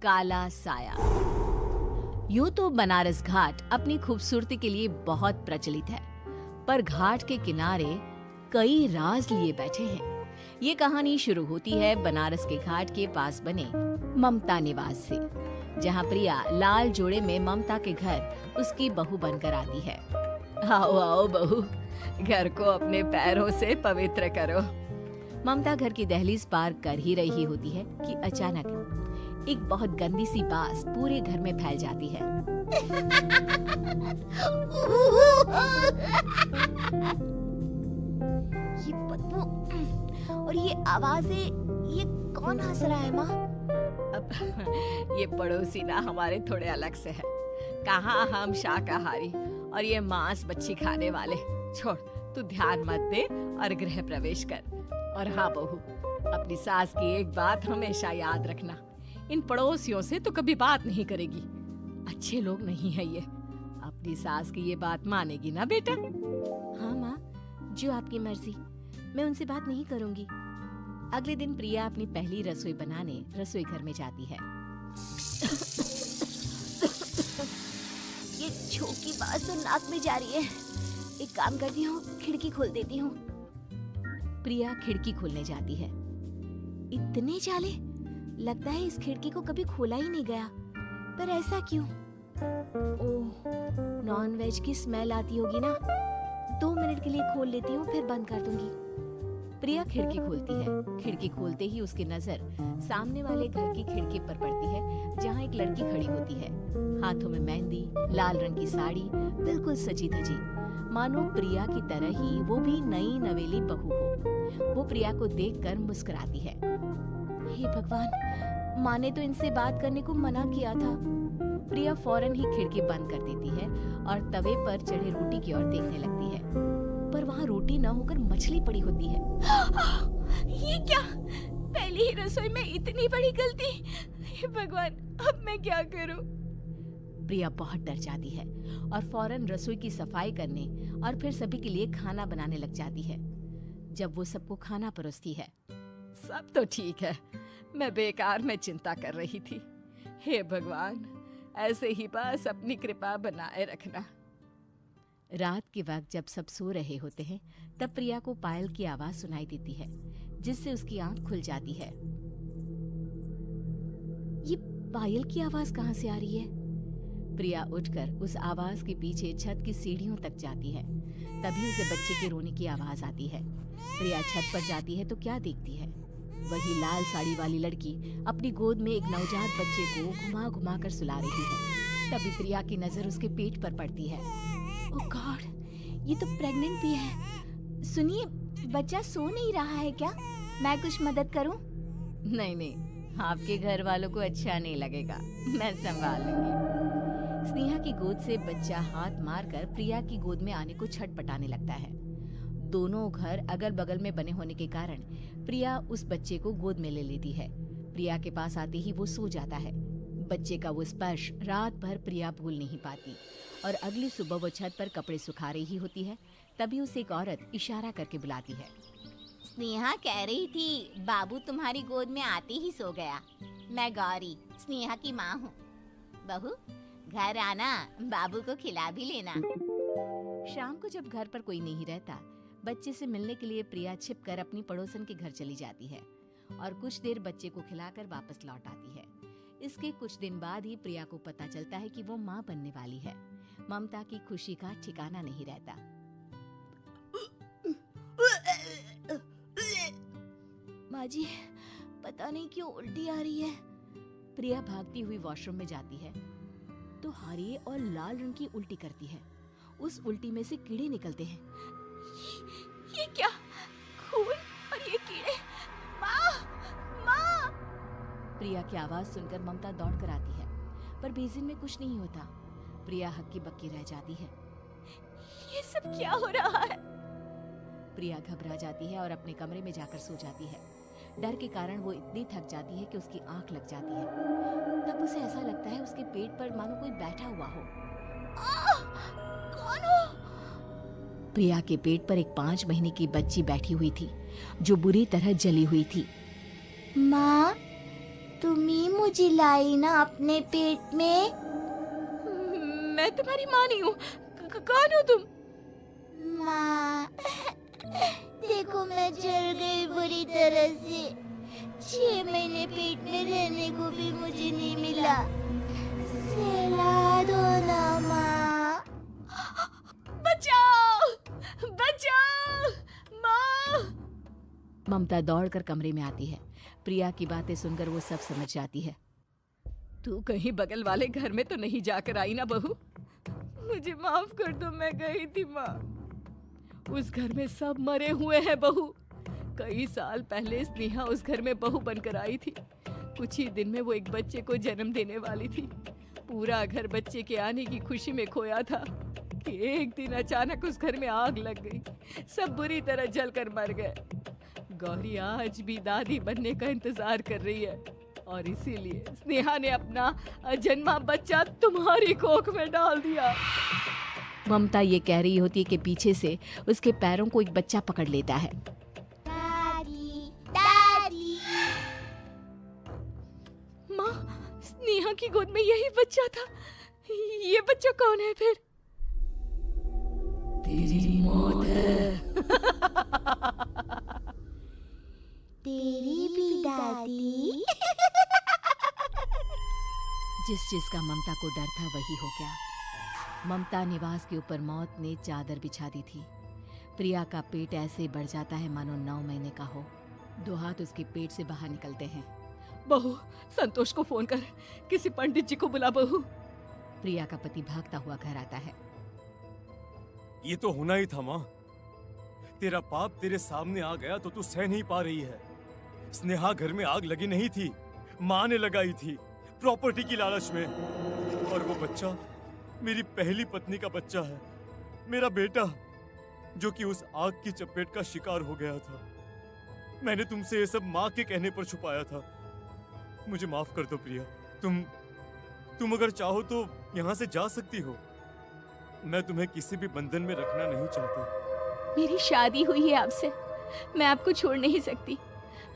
काला साया। यूं तो बनारस घाट अपनी खूबसूरती के लिए बहुत प्रचलित है, पर घाट के किनारे कई राज लिए बैठे हैं। ये कहानी शुरू होती है बनारस के घाट के पास बने ममता निवास से, जहाँ प्रिया लाल जोड़े में ममता के घर उसकी बहू बनकर आती है। आओ आओ बहू, घर को अपने पैरों से पवित्र करो। ममता घर की दहलीज पार कर ही रही होती है कि अचानक एक बहुत गंदी सी बास पूरे घर में फैल जाती है। ये बदबू और ये आवाजें, ये कौन हंस रहा है माँ? अब ये पड़ोसी ना हमारे थोड़े अलग से है। कहाँ हम शाकाहारी और ये मांस मच्छी खाने वाले। छोड़, तू ध्यान मत दे और गृह प्रवेश कर। और हाँ बहू, अपनी सास की एक बात हमेशा याद रखना, इन पड़ोसियों से तो कभी बात नहीं करेगी। अच्छे लोग नहीं है ये। अपनी सास की ये बात मानेगी ना बेटा? हाँ माँ, जो आपकी मर्जी, मैं उनसे बात नहीं करूंगी। अगले दिन प्रिया अपनी पहली रसोई बनाने रसोई घर में जाती है। ये छोकी बात तो नाक में जा रही है। एक काम करती हूँ, खिड़की खोल देती हूँ। प्रिया खिड़की खोलने जाती है। इतने जाले, लगता है इस खिड़की को कभी खोला ही नहीं गया। पर ऐसा क्यों? ओह, नॉन वेज की स्मेल आती होगी ना। 2 मिनट के लिए खोल लेती हूँ, फिर बंद कर दूंगी। प्रिया खिड़की खोलती है। खिड़की खोलते ही उसकी नजर सामने वाले घर की खिड़की पर पड़ती है, जहाँ एक लड़की खड़ी होती है, हाथों में मेहंदी, लाल रंग की साड़ी, बिल्कुल सजी धजी, मानो प्रिया की तरह ही वो भी नई नवेली बहू हो। वो प्रिया को देखकर मुस्कुराती है। हे भगवान, माँ ने तो इनसे बात करने को मना किया था। प्रिया फौरन ही खिड़की बंद कर देती है और तवे पर चढ़े रोटी की ओर देखने लगती है, पर वहाँ रोटी न होकर मछली पड़ी होती है। ये क्या? पहली ही रसोई में इतनी बड़ी गलती। हे भगवान, अब मैं क्या करूं? प्रिया बहुत डर जाती है और फौरन रसोई की सफाई करने और फिर सभी के लिए खाना बनाने लग जाती है। जब वो सबको खाना परोसती है, सब तो ठीक है, मैं बेकार में चिंता कर रही थी। हे भगवान, ऐसे ही बस अपनी कृपा बनाए रखना। रात के वक्त जब सब सो रहे होते हैं, तब प्रिया को पायल की आवाज सुनाई देती है, जिससे उसकी आंख खुल जाती है। ये पायल की आवाज कहाँ से आ रही है? प्रिया उठकर उस आवाज के पीछे छत की सीढ़ियों तक जाती है। तभी उसे बच्चे के रोने की आवाज आती है। प्रिया छत पर जाती है तो क्या देखती है? वही लाल साड़ी वाली लड़की अपनी गोद में एक नवजात बच्चे को घुमा घुमा कर सुला रही है। तभी प्रिया की नजर उसके पेट पर पड़ती है। ओह गॉड, ये तो प्रेग्नेंट भी है। सुनिए, बच्चा सो नहीं रहा है क्या? मैं कुछ मदद करूं? नहीं नहीं, आपके घर वालों को अच्छा नहीं लगेगा, मैं संभाल लूंगी। स्नेहा की गोद से बच्चा हाथ मारकर प्रिया की गोद में आने को छटपटाने लगता है। दोनों घर अगल बगल में बने होने के कारण प्रिया उस बच्चे को गोद में ले लेती है। प्रिया के पास आते ही वो सो जाता है। बच्चे का वो स्पर्श रात भर प्रिया भूल नहीं पाती और अगली सुबह वो छत पर कपड़े सुखा रही होती है। तभी उसे एक औरत इशारा करके बुलाती है। स्नेहा कह रही थी बाबू तुम्हारी गोद में आते ही सो गया। मैं गौरी, स्नेहा की माँ हूँ। बहू, घर आना, बाबू को खिला भी लेना। शाम को जब घर पर कोई नहीं रहता, बच्चे से मिलने के लिए प्रिया छिपकर अपनी पड़ोसन के घर चली जाती है और कुछ देर बच्चे को खिलाकर वापस लौट आती है। इसके कुछ दिन बाद ही प्रिया को पता चलता है कि वो माँ बनने वाली है। ममता की खुशी का ठिकाना नहीं रहता। माँ जी, पता नहीं क्यों उल्टी आ रही है। प्रिया भागती हुई वॉशरूम में जाती है तो हरे और लाल रंग की उल्टी करती है। उस उल्टी में से कीड़े निकलते हैं। ये क्या? खून और ये कीड़े! माँ! माँ! प्रिया की आवाज सुनकर ममता दौड़ कर आती है, पर बेसिन में कुछ नहीं होता। प्रिया हक्की बक्की रह जाती है। ये सब क्या हो रहा है? प्रिया घबरा जाती है और अपने कमरे में जाकर सो जाती है। डर के कारण वो इतनी थक जाती है कि उसकी आंख लग जाती है। तब उसे ऐसा लगता है उसके पेट पर मानो कोई बैठा हुआ हो। कौन हो? प्रिया के पेट पर एक 5 महीने की बच्ची बैठी हुई थी, जो बुरी तरह जली हुई थी। माँ, तुम ही मुझे लाई ना अपने पेट में। मैं तुम्हारी माँ नहीं हूँ। कौन हो तुम? माँ, देखो मैं जल गई बुरी तरह से। 6 महीने पेट में रहने को भी मुझे नहीं मिला। सहला दो ना माँ। बचाओ! बचाओ! माँ! ममता दौड़कर कमरे में आती है। प्रिया की बातें सुनकर वो सब समझ जाती है। तू कहीं बगल वाले घर में तो नहीं जाकर आई ना बहू? मुझे माफ कर दो, मैं गई थी माँ। उस घर में सब मरे हुए हैं बहू। कई साल पहले स्नेहा उस घर में बहू बनकर आई थी। कुछ ही दिन में वो एक बच्चे को जन्म देने वाली थी। पूरा घर बच्चे के आने की खुशी में खोया था कि एक दिन अचानक उस घर में आग लग गई। सब बुरी तरह जलकर मर गए। गौरी आज भी दादी बनने का इंतजार कर रही है और इसीलिए स्नेहा ने अपना अजन्मा बच्चा तुम्हारी कोख में डाल दिया। ममता ये कह रही होती है कि पीछे से उसके पैरों को एक बच्चा पकड़ लेता है। दादी, दादी। माँ, स्नेहा की गोद में यही बच्चा था। ये बच्चा कौन है फिर? तेरी मौत है। तेरी भी दादी। जिस चीज का ममता को डर था वही हो गया। ममता निवास के ऊपर मौत ने चादर बिछा दी थी। प्रिया का पेट ऐसे बढ़ जाता है मानो 9 महीने का हो। 2 हाथ उसके पेट से बाहर निकलते हैं। बहू, संतोष को फोन कर, किसी पंडित जी को बुला बहू। प्रिया का पति भागता हुआ घर आता है। ये तो होना ही था माँ। तेरा पाप तेरे सामने आ गया तो तू सह नहीं पा रही है। स्नेहा घर में आग लगी नहीं थी, माँ ने लगाई थी, प्रॉपर्टी की लालच में। और वो बच्चा मेरी पहली पत्नी का बच्चा है, मेरा बेटा, जो कि उस आग की चपेट का शिकार हो गया था। मैंने तुमसे ये सब माँ के कहने पर छुपाया था। मुझे माफ कर दो प्रिया। तुम अगर चाहो तो यहाँ से जा सकती हो। मैं तुम्हें किसी भी बंधन में रखना नहीं चाहता। मेरी शादी हुई है आपसे, मैं आपको छोड़ नहीं सकती,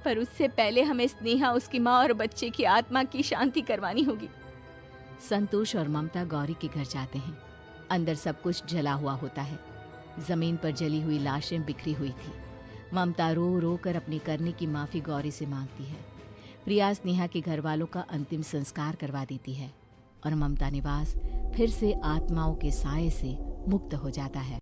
पर उससे पहले हमें स्नेहा, उसकी माँ और बच्चे की आत्मा की शांति करवानी होगी। संतोष और ममता गौरी के घर जाते हैं। अंदर सब कुछ जला हुआ होता है। जमीन पर जली हुई लाशें बिखरी हुई थी। ममता रो रो कर अपने करने की माफी गौरी से मांगती है। प्रिया स्नेहा के घर वालों का अंतिम संस्कार करवा देती है और ममता निवास फिर से आत्माओं के साए से मुक्त हो जाता है।